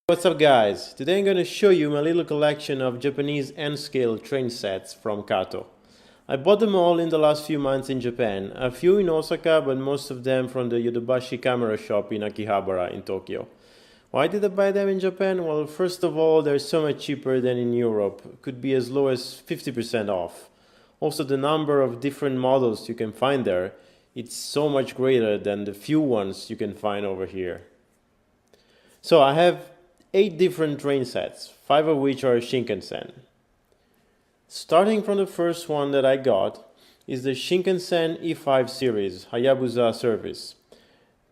What's up guys? Today I'm going to show you my little collection of Japanese N-scale train sets from KATO. I bought them all in the last few months in Japan, a few in Osaka, but most of them from the Yodobashi camera shop in Akihabara in Tokyo. Why did I buy them in Japan? Well, first of all, they're so much cheaper than in Europe, could be as low as 50% off. Also, the number of different models you can find there, it's so much greater than the few ones you can find over here. So I have 8 different train sets, 5 of which are Shinkansen. Starting from the first one that I got is the Shinkansen E5 series Hayabusa service.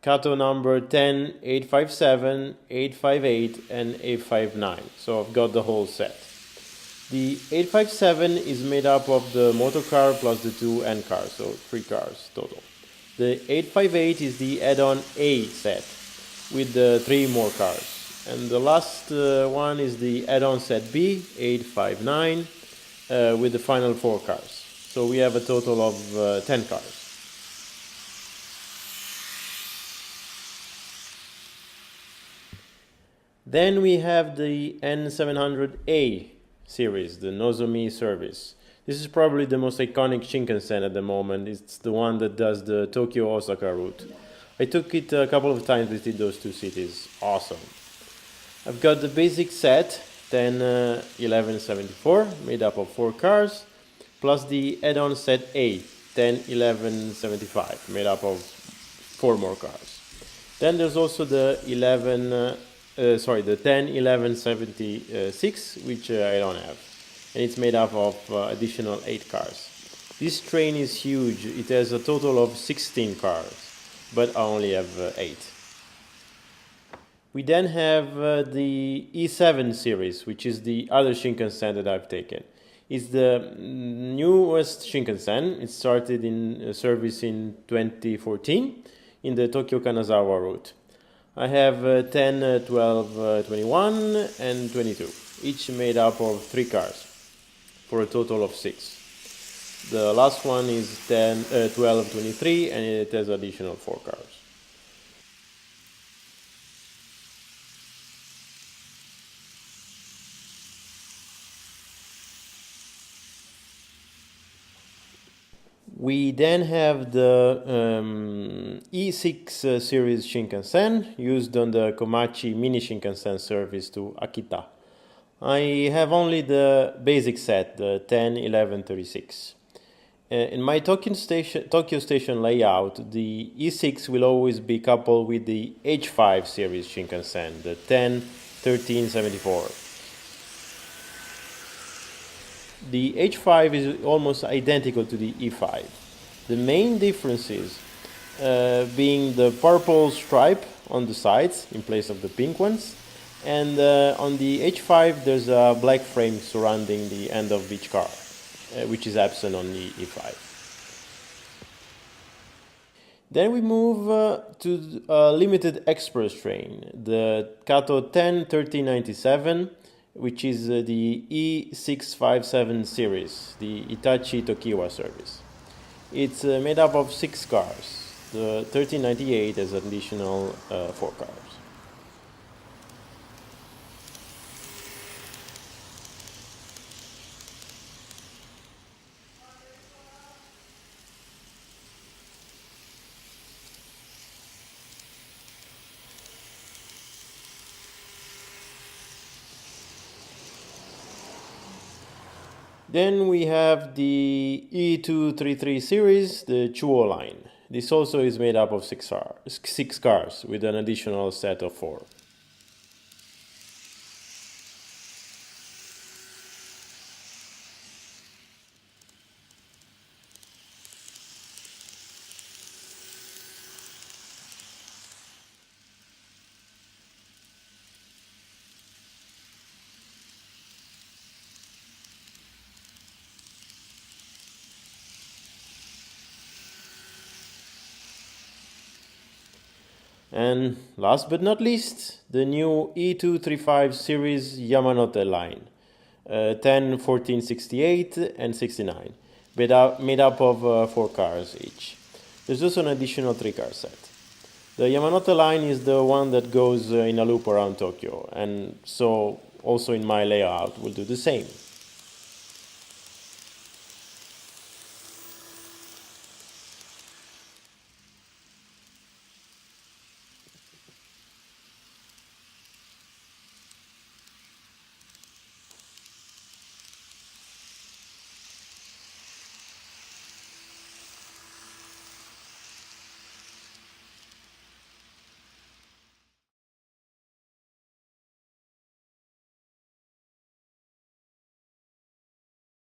KATO number 10, 857, 858 and 859. So I've got the whole set. The 857 is made up of the motor car plus the 2 N cars, so 3 cars total. The 858 is the add-on A set with the 3 more cars. And the last one is the add-on set B, 859, with the final 4 cars. So we have a total of 10 cars. Then we have the N700A series, the Nozomi service. This is probably the most iconic Shinkansen at the moment. It's the one that does the Tokyo-Osaka route. I took it a couple of times between those two cities. Awesome. I've got the basic set, 101174, made up of 4 cars, plus the add-on set A, 101175, made up of 4 more cars. Then there's also the 101176, which I don't have, and it's made up of additional 8 cars. This train is huge. It has a total of 16 cars, but I only have 8. We then have the E7 series, which is the other Shinkansen that I've taken. It's the newest Shinkansen. It started in service in 2014 in the Tokyo-Kanazawa route. I have 10, 12, 21 and 22, each made up of 3 cars for a total of 6. The last one is 10, 12, 23 and it has additional 4 cars. We then have the E6 series Shinkansen used on the Komachi mini-Shinkansen service to Akita. I have only the basic set, the 101136. In my Tokyo station layout, the E6 will always be coupled with the H5 series Shinkansen, the 101374. The H5 is almost identical to the E5. The main differences being the purple stripe on the sides in place of the pink ones, and on the H5 there's a black frame surrounding the end of each car, which is absent on the E5. Then we move to a limited express train, the KATO 101397, which is the E657 series, the Hitachi Tokiwa service. It's made up of 6 cars. The 1398 has additional 4 cars. Then we have the E233 series, the Chuo Line. This also is made up of 6 cars with an additional set of 4. And last but not least, the new E235 series Yamanote Line, 10, 14, 68 and 69, made up of 4 cars each. There's also an additional 3-car set. The Yamanote Line is the one that goes in a loop around Tokyo, and so also in my layout will do the same.